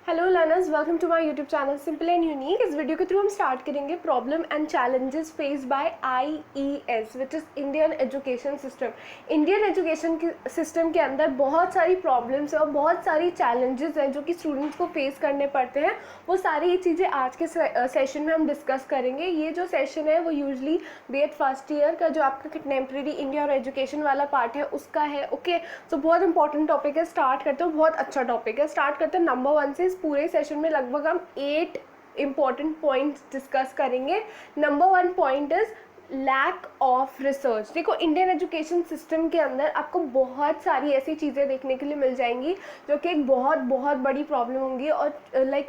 Hello learners, welcome to my YouTube channel simple and unique. इस video के through हम start करेंगे problem and challenges face by IES which is Indian education system. Indian education system के अंदर बहुत सारी problems है और बहुत सारी चैलेंजेस हैं जो कि स्टूडेंट्स को फेस करने पड़ते हैं। वो सारी चीज़ें आज के सेशन में हम डिस्कस करेंगे। ये जो सेशन है वो यूजली BEd फर्स्ट ईयर का जो आपका कंटेम्प्रेरी इंडिया और एजुकेशन वाला पार्ट है उसका है। ओके, सो बहुत इंपॉर्टेंट टॉपिक है। स्टार्ट करते हो, बहुत अच्छा टॉपिक है। स्टार्ट करते हैं नंबर 1 से। इस पूरे सेशन में लगभग हम 8 इंपॉर्टेंट पॉइंट्स डिस्कस करेंगे। Number 1 point is lack of research. देखो, इंडियन एजुकेशन सिस्टम के अंदर आपको बहुत सारी ऐसी चीज़ें देखने के लिए मिल जाएंगी जो कि एक बहुत बहुत बड़ी प्रॉब्लम होंगी और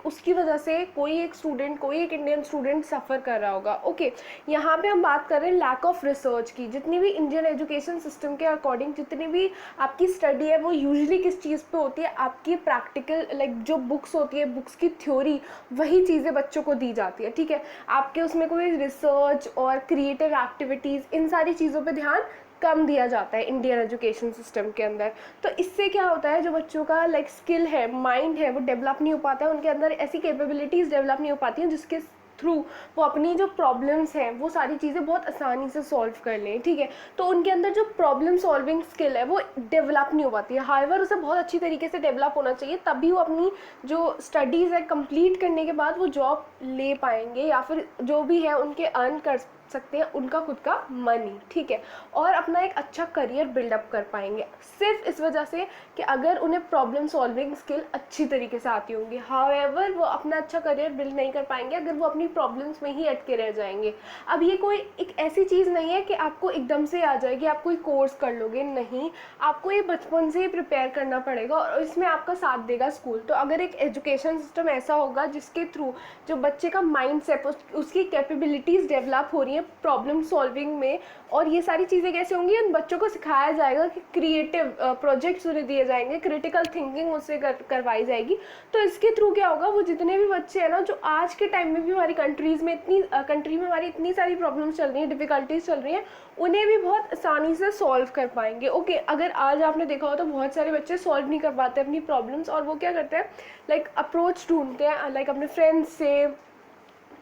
उसकी वजह से कोई एक इंडियन स्टूडेंट सफ़र कर रहा होगा। ओके, यहाँ पे हम बात कर रहे हैं लैक ऑफ रिसर्च की। जितनी भी इंडियन एजुकेशन सिस्टम के अकॉर्डिंग जितनी भी आपकी स्टडी है वो यूजुअली किस चीज़ पे होती है, आपकी प्रैक्टिकल जो बुक्स होती है, बुक्स की थ्योरी, वही चीज़ें बच्चों को दी जाती है। ठीक है, आपके उसमें कोई रिसर्च और क्रिएटिव एक्टिविटीज़, इन सारी चीज़ों पे ध्यान कम दिया जाता है इंडियन एजुकेशन सिस्टम के अंदर। तो इससे क्या होता है, जो बच्चों का स्किल है, माइंड है, वो डेवलप नहीं हो पाता है। उनके अंदर ऐसी कैपेबिलिटीज़ डेवलप नहीं हो पाती हैं जिसके थ्रू वो अपनी जो प्रॉब्लम्स हैं वो सारी चीज़ें बहुत आसानी से सॉल्व कर लें। ठीक है, तो उनके अंदर जो प्रॉब्लम सॉल्विंग स्किल है वो डेवलप नहीं हो पाती है। हाउएवर उसे बहुत अच्छी तरीके से डेवलप होना चाहिए, तभी वो अपनी जो स्टडीज़ है कंप्लीट करने के बाद वो जॉब ले पाएंगे या फिर जो भी है उनके अर्न कर सकते हैं उनका खुद का मनी। ठीक है, और अपना एक अच्छा करियर बिल्डअप कर पाएंगे सिर्फ इस वजह से कि अगर उन्हें प्रॉब्लम सॉल्विंग स्किल अच्छी तरीके से आती होंगी। हाउएवर वो अपना अच्छा करियर बिल्ड नहीं कर पाएंगे अगर वो अपनी प्रॉब्लम्स में ही अटके रह जाएंगे। अब ये कोई एक ऐसी चीज़ नहीं है कि आपको एकदम से आ जाएगी, आप कोई कोर्स कर लोगे, नहीं, आपको ये बचपन से ही प्रिपेयर करना पड़ेगा और इसमें आपका साथ देगा स्कूल। तो अगर एक एजुकेशन सिस्टम ऐसा होगा जिसके थ्रू जो बच्चे का माइंड सेट, उसकी कैपेबिलिटीज़ डेवलप हो रही है प्रॉब्लम सॉल्विंग में, और ये सारी चीज़ें कैसे होंगी, उन बच्चों को सिखाया जाएगा कि क्रिएटिव प्रोजेक्ट्स उन्हें दिए जाएंगे, क्रिटिकल थिंकिंग उससे करवाई जाएगी। तो इसके थ्रू क्या होगा, वो जितने भी बच्चे हैं ना, जो आज के टाइम में भी हमारी कंट्री में हमारी इतनी सारी प्रॉब्लम्स चल रही हैं, डिफ़िकल्टीज चल रही हैं, उन्हें भी बहुत आसानी से सॉल्व कर पाएंगे। ओके, अगर आज आपने देखा हो तो बहुत सारे बच्चे सॉल्व नहीं कर पाते अपनी प्रॉब्लम्स, और वो क्या करते हैं, अप्रोच ढूंढते हैं, अपने फ्रेंड्स से,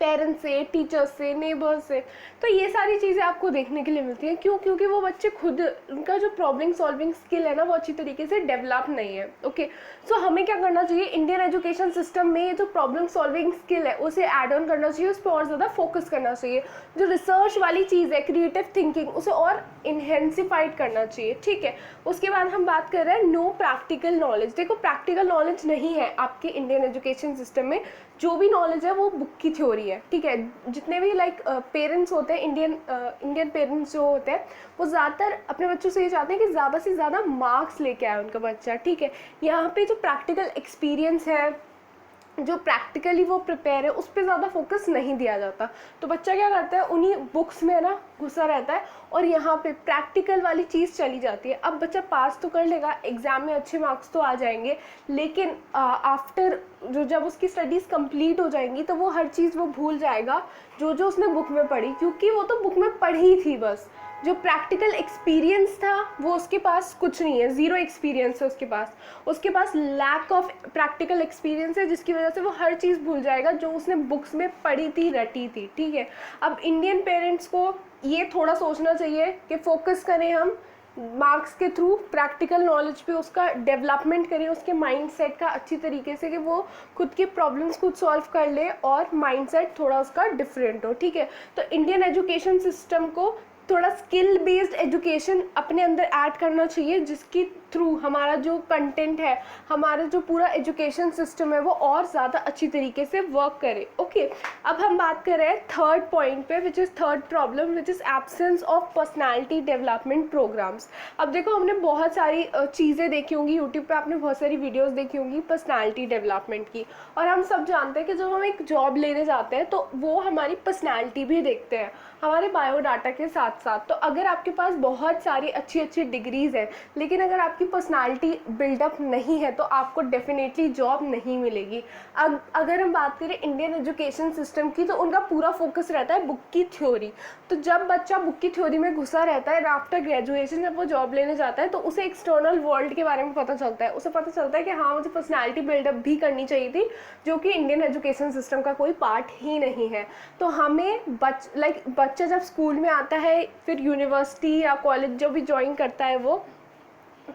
पेरेंट्स से, टीचर्स से, नेबर्स से। तो ये सारी चीज़ें आपको देखने के लिए मिलती हैं। क्यों? क्योंकि वो बच्चे खुद, उनका जो प्रॉब्लम सॉल्विंग स्किल है ना वो अच्छी तरीके से डेवलप नहीं है। ओके, सो हमें क्या करना चाहिए, इंडियन एजुकेशन सिस्टम में ये जो प्रॉब्लम सॉल्विंग स्किल है उसे ऐड ऑन करना चाहिए, उस पर और ज़्यादा फोकस करना चाहिए। जो रिसर्च वाली चीज़ है, क्रिएटिव थिंकिंग, उसे और इन्हेंसिफाइड करना चाहिए। ठीक है, उसके बाद हम बात कर रहे हैं नो प्रैक्टिकल नॉलेज। देखो, प्रैक्टिकल नॉलेज नहीं है आपके इंडियन एजुकेशन सिस्टम में। जो भी नॉलेज है वो बुक की थ्योरी है। ठीक है, जितने भी पेरेंट्स होते हैं, इंडियन पेरेंट्स जो होते हैं, वो ज़्यादातर अपने बच्चों से ये चाहते हैं कि ज़्यादा से ज़्यादा मार्क्स लेके आए उनका बच्चा। ठीक है, यहाँ पे जो प्रैक्टिकल एक्सपीरियंस है, जो प्रैक्टिकली वो प्रिपेयर है, उस पर ज़्यादा फोकस नहीं दिया जाता। तो बच्चा क्या करता है, उन्हीं बुक्स में ना घुसा रहता है और यहाँ पे प्रैक्टिकल वाली चीज़ चली जाती है। अब बच्चा पास तो कर लेगा, एग्ज़ाम में अच्छे मार्क्स तो आ जाएंगे, लेकिन आफ्टर जब उसकी स्टडीज़ कंप्लीट हो जाएंगी तो वो हर चीज़ वो भूल जाएगा जो जो उसने बुक में पढ़ी, क्योंकि वो तो बुक में पढ़ी थी बस। जो प्रैक्टिकल एक्सपीरियंस था वो उसके पास कुछ नहीं है, ज़ीरो एक्सपीरियंस है उसके पास लैक ऑफ प्रैक्टिकल एक्सपीरियंस है, जिसकी वजह से वो हर चीज़ भूल जाएगा जो उसने बुक्स में पढ़ी थी, रटी थी। ठीक है, अब इंडियन पेरेंट्स को ये थोड़ा सोचना चाहिए कि फोकस करें हम मार्क्स के थ्रू प्रैक्टिकल नॉलेज पे, उसका डेवलपमेंट करें, उसके माइंड सेट का अच्छी तरीके से, कि वो खुद की प्रॉब्लम्स खुद सॉल्व कर ले और माइंड सेट थोड़ा उसका डिफरेंट हो। ठीक है, तो इंडियन एजुकेशन सिस्टम को थोड़ा स्किल बेस्ड एजुकेशन अपने अंदर ऐड करना चाहिए, जिसकी थ्रू हमारा जो कंटेंट है, हमारा जो पूरा एजुकेशन सिस्टम है वो और ज़्यादा अच्छी तरीके से वर्क करे। ओके, अब हम बात कर रहे हैं थर्ड पॉइंट पे, which is third problem, which is absence of personality development programmes. अब देखो, हमने बहुत सारी चीज़ें देखी होंगी यूट्यूब पे, आपने बहुत सारी वीडियोज़ देखी होंगी पर्सनैलिटी डेवलपमेंट की, और हम सब जानते हैं कि जब हम एक जॉब लेने जाते हैं तो वो हमारी पर्सनैलिटी भी देखते हैं हमारे बायोडाटा के साथ साथ। तो अगर आपके पास बहुत सारी अच्छी अच्छी डिग्रीज़ हैं, लेकिन अगर आपकी आपकी पर्सनालिटी बिल्डअप नहीं है तो आपको डेफिनेटली जॉब नहीं मिलेगी। अगर हम बात करें इंडियन एजुकेशन सिस्टम की, तो उनका पूरा फोकस रहता है बुक की थ्योरी। तो जब बच्चा बुक की थ्योरी में घुसा रहता है, आफ्टर ग्रेजुएशन जब वो जॉब लेने जाता है तो उसे एक्सटर्नल वर्ल्ड के बारे में पता चलता है। उसे पता चलता है कि हाँ, मुझे पर्सनैलिटी बिल्डअप भी करनी चाहिए थी, जो कि इंडियन एजुकेशन सिस्टम का कोई पार्ट ही नहीं है। तो हमें बच्चा जब स्कूल में आता है, फिर यूनिवर्सिटी या कॉलेज जो भी ज्वाइन करता है, वो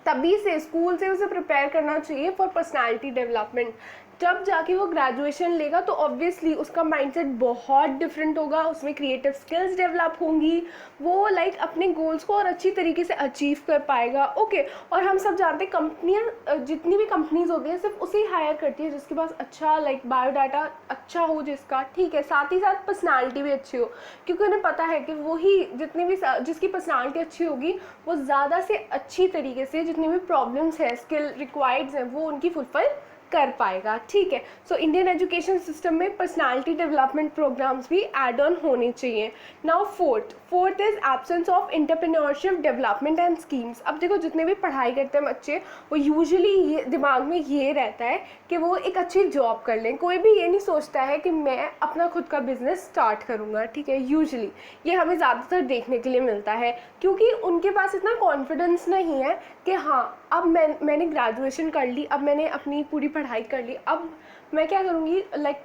तभी से स्कूल से उसे प्रिपेयर करना चाहिए फॉर पर्सनालिटी डेवलपमेंट। जब जाके वो ग्रेजुएशन लेगा तो ऑब्वियसली उसका माइंडसेट बहुत डिफरेंट होगा, उसमें क्रिएटिव स्किल्स डेवलप होंगी, वो अपने गोल्स को और अच्छी तरीके से अचीव कर पाएगा। ओके, और हम सब जानते हैं कंपनियां, जितनी भी कंपनीज होती हैं सिर्फ उसे ही हायर करती है जिसके पास अच्छा बायोडाटा अच्छा हो जिसका, ठीक है, साथ ही साथ पर्सनालिटी भी अच्छी हो, क्योंकि उन्हें पता है कि वही जिसकी पर्सनालिटी अच्छी होगी वो ज़्यादा से अच्छी तरीके से जितनी भी प्रॉब्लम्स हैं, स्किल रिक्वायर्ड हैं, वो उनकी फुलफिल कर पाएगा। ठीक है, सो इंडियन एजुकेशन सिस्टम में पर्सनालिटी डेवलपमेंट प्रोग्राम्स भी एड ऑन होने चाहिए। Now fourth is absence of entrepreneurship development and schemes. अब देखो, जितने भी पढ़ाई करते हैं बच्चे, वो यूजुअली ये दिमाग में ये रहता है कि वो एक अच्छी जॉब कर लें। कोई भी ये नहीं सोचता है कि मैं अपना खुद का बिजनेस स्टार्ट करूँगा। ठीक है, यूजुअली ये हमें ज़्यादातर देखने के लिए मिलता है, क्योंकि उनके पास इतना कॉन्फिडेंस नहीं है कि हाँ, अब मैंने ग्रेजुएशन कर ली, अब मैंने अपनी पूरी पढ़ाई कर ली, अब मैं क्या करूँगी,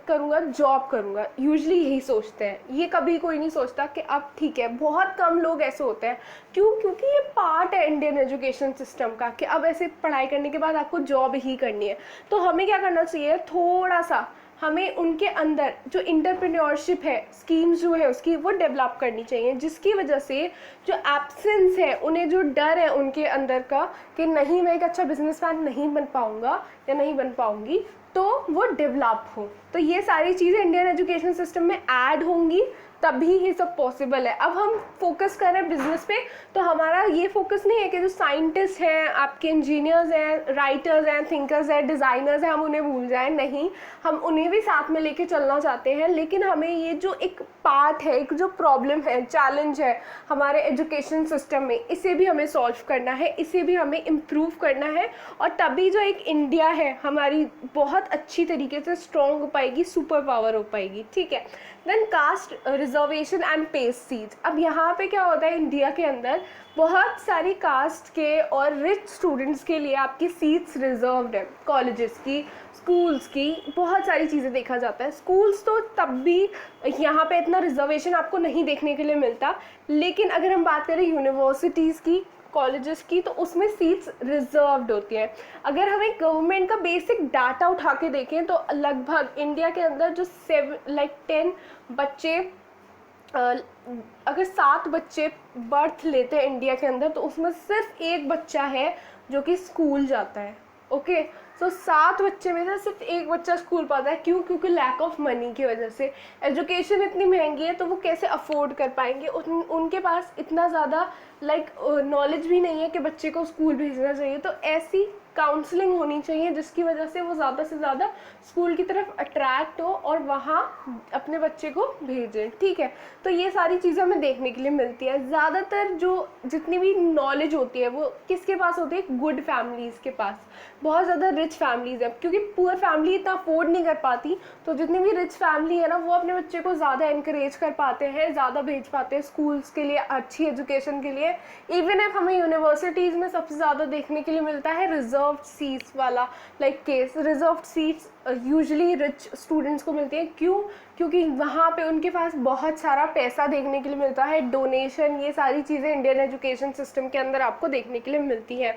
करूँगा, जॉब करूँगा। यूजुअली यही सोचते हैं, ये कभी कोई नहीं सोचता कि अब ठीक है। बहुत कम लोग ऐसे होते हैं। क्यों? क्योंकि ये पार्ट है इंडियन एजुकेशन सिस्टम का कि अब ऐसे पढ़ाई करने के बाद आपको जॉब ही करनी है। तो हमें क्या करना चाहिए, थोड़ा सा हमें उनके अंदर जो इंटरप्रेन्योरशिप है, स्कीम्स जो है उसकी, वो डेवलप करनी चाहिए, जिसकी वजह से जो एब्सेंस है, उन्हें जो डर है उनके अंदर का कि नहीं, मैं एक अच्छा बिजनेसमैन नहीं बन पाऊँगा या नहीं बन पाऊँगी, तो वो डेवलप हो। तो ये सारी चीज़ें इंडियन एजुकेशन सिस्टम में ऐड होंगी, तभी ये सब पॉसिबल है। अब हम फोकस कर रहे हैं बिजनेस पे, तो हमारा ये फोकस नहीं है कि जो साइंटिस्ट हैं, आपके इंजीनियर्स हैं, राइटर्स हैं, थिंकर्स हैं, डिज़ाइनर्स हैं, हम उन्हें भूल जाएं। नहीं, हम उन्हें भी साथ में लेके चलना चाहते हैं, लेकिन हमें ये जो एक पार्ट है, एक जो प्रॉब्लम है, चैलेंज है हमारे एजुकेशन सिस्टम में, इसे भी हमें सॉल्व करना है, इसे भी हमें इम्प्रूव करना है, और तभी जो एक इंडिया है हमारी बहुत अच्छी तरीके से स्ट्रॉन्ग हो पाएगी, सुपर पावर हो पाएगी। ठीक है, then caste reservation and paid seats. अब यहाँ पे क्या होता है, इंडिया के अंदर बहुत सारी कास्ट के और रिच स्टूडेंट्स के लिए आपकी सीट्स रिजर्व्ड है, कॉलेजेस की, स्कूल्स की, बहुत सारी चीज़ें देखा जाता है। स्कूल्स तो तब भी यहाँ पे इतना रिजर्वेशन आपको नहीं देखने के लिए मिलता, लेकिन अगर हम बात करें यूनिवर्सिटीज़ की, कॉलेजेस की, तो उसमें सीट्स रिजर्व्ड होती हैं। अगर हमें गवर्नमेंट का बेसिक डाटा उठा के देखें तो लगभग इंडिया के अंदर जो 10 बच्चे, अगर 7 बच्चे बर्थ लेते हैं इंडिया के अंदर, तो उसमें सिर्फ 1 बच्चा है जो कि स्कूल जाता है। ओके, सो 7 बच्चे में से सिर्फ 1 बच्चा स्कूल पाता है। क्यों? क्योंकि लैक ऑफ मनी की वजह से। एजुकेशन इतनी महंगी है तो वो कैसे अफोर्ड कर पाएंगे, उनके पास इतना ज़्यादा नॉलेज भी नहीं है कि बच्चे को स्कूल भेजना चाहिए। तो ऐसी काउंसलिंग होनी चाहिए जिसकी वजह से वो ज़्यादा से ज़्यादा स्कूल की तरफ अट्रैक्ट हो और वहाँ अपने बच्चे को भेजें। ठीक है, तो ये सारी चीज़ें हमें देखने के लिए मिलती है। ज़्यादातर जितनी भी नॉलेज होती है वो किसके पास होती है, गुड फैमिलीज़ के पास। बहुत ज़्यादा रिच फैमिलीज़ है, क्योंकि पुअर फैमिली इतना अफोर्ड नहीं कर पाती, तो जितनी भी रिच फैमिली है ना, वो अपने बच्चे को ज़्यादा इनकरेज कर पाते हैं, ज़्यादा भेज पाते हैं स्कूल्स के लिए, अच्छी एजुकेशन के लिए। इवन इफ हमें यूनिवर्सिटीज़ में सबसे ज़्यादा देखने के लिए मिलता है रिजर्व सीट्स वाला case. Reserve seats usually rich students को मिलती हैं। क्यों? क्योंकि वहाँ पे उनके पास बहुत सारा पैसा देखने के लिए मिलता है, डोनेशन, ये सारी चीज़ें इंडियन एजुकेशन सिस्टम के अंदर आपको देखने के लिए मिलती है।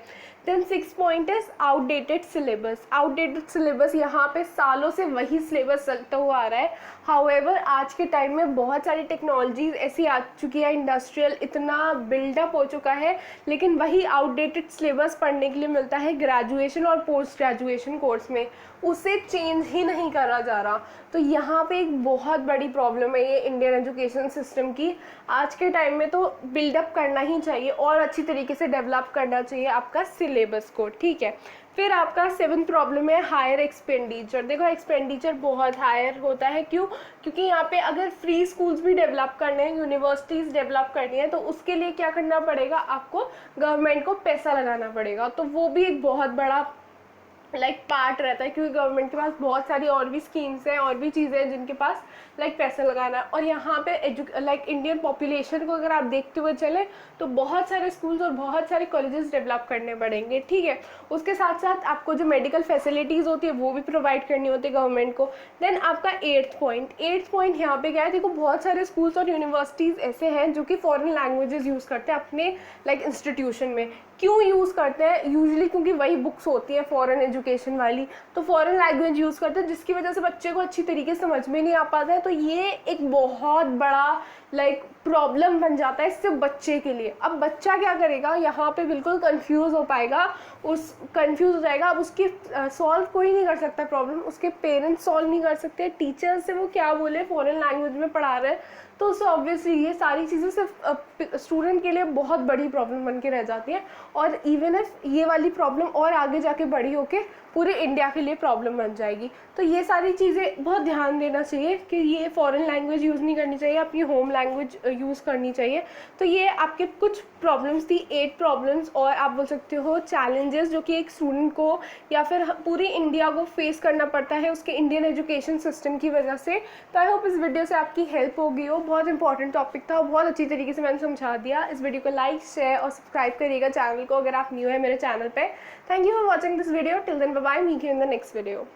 Then 6 point is outdated syllabus. Outdated syllabus, यहाँ पे सालों से वही सिलेबस चलता हुआ आ रहा है। हाउएवर आज के टाइम में बहुत सारी टेक्नोलॉजीज ऐसी आ चुकी है, इंडस्ट्रियल इतना बिल्डअप हो चुका है, लेकिन वही आउटडेटेड सिलेबस पढ़ने के लिए मिलता है ग्रेजुएशन और पोस्ट ग्रेजुएशन कोर्स में, उसे चेंज ही नहीं करा जा रहा। तो यहाँ पे एक बहुत बड़ी प्रॉब्लम है ये इंडियन एजुकेशन सिस्टम की। आज के टाइम में तो बिल्डअप करना ही चाहिए और अच्छी तरीके से डेवलप करना चाहिए आपका सिलेबस को। ठीक है, फिर आपका 7th प्रॉब्लम है हायर एक्सपेंडिचर। देखो एक्सपेंडिचर बहुत हायर होता है, क्यों? क्योंकि यहाँ पे अगर फ्री स्कूल्स भी डेवलप करने हैं, यूनिवर्सिटीज़ डेवलप करनी है, तो उसके लिए क्या करना पड़ेगा, आपको गवर्नमेंट को पैसा लगाना पड़ेगा। तो वो भी एक बहुत बड़ा पार्ट रहता है, क्योंकि गवर्नमेंट के पास बहुत सारी और भी स्कीम्स हैं, और भी चीज़ें हैं जिनके पास पैसा लगाना है। और यहाँ पे इंडियन पॉपुलेशन को अगर आप देखते हुए चले तो बहुत सारे स्कूल्स और बहुत सारे कॉलेजेस डेवलप करने पड़ेंगे, ठीक है। उसके साथ साथ आपको जो मेडिकल फैसिलिटीज़ होती है वो भी प्रोवाइड करनी होती है गवर्नमेंट को। देन आपका 8th पॉइंट यहाँ पे क्या है, देखो बहुत सारे स्कूल्स और यूनिवर्सिटीज़ ऐसे हैं जो कि फॉरेन लैंग्वेजेस यूज़ करते हैं अपने इंस्टीट्यूशन में। क्यों यूज़ करते हैं? यूजली क्योंकि वही बुक्स होती हैं फॉरेन एजुकेशन वाली, तो फॉरेन लैंग्वेज यूज़ करते हैं, जिसकी वजह से बच्चे को अच्छी तरीके से समझ में नहीं आ पाता है। तो ये एक बहुत बड़ा प्रॉब्लम बन जाता है इससे बच्चे के लिए। अब बच्चा क्या करेगा, यहाँ पे बिल्कुल कंफ्यूज हो पाएगा, कंफ्यूज हो जाएगा। अब उसकी सॉल्व कोई नहीं कर सकता प्रॉब्लम, उसके पेरेंट्स सॉल्व नहीं कर सकते, टीचर्स से वो क्या बोले, फॉरेन लैंग्वेज में पढ़ा रहे हैं। तो उससे ऑब्वियसली ये सारी चीज़ें सिर्फ स्टूडेंट के लिए बहुत बड़ी प्रॉब्लम बन के रह जाती है। और इवन इफ ये वाली प्रॉब्लम और आगे जाके बड़ी होके पूरे इंडिया के लिए प्रॉब्लम बन जाएगी। तो ये सारी चीज़ें बहुत ध्यान देना चाहिए कि ये फॉरेन लैंग्वेज यूज़ नहीं करनी चाहिए, अपनी होम लैंग्वेज यूज़ करनी चाहिए। तो ये आपके कुछ प्रॉब्लम्स थी, 8 प्रॉब्लम्स, और आप बोल सकते हो चैलेंजेस जो कि एक स्टूडेंट को या फिर पूरी इंडिया को फेस करना पड़ता है उसके इंडियन एजुकेशन सिस्टम की वजह से। तो आई होप इस वीडियो से आपकी हेल्प होगी हो। बहुत इंपॉर्टेंट टॉपिक था, बहुत अच्छी तरीके से मैंने समझा दिया। इस वीडियो को लाइक, शेयर और सब्सक्राइब करिएगा चैनल को अगर आप न्यू है मेरे चैनल पे। Thank you for watching this video. Till then bye bye, meet you in the next video.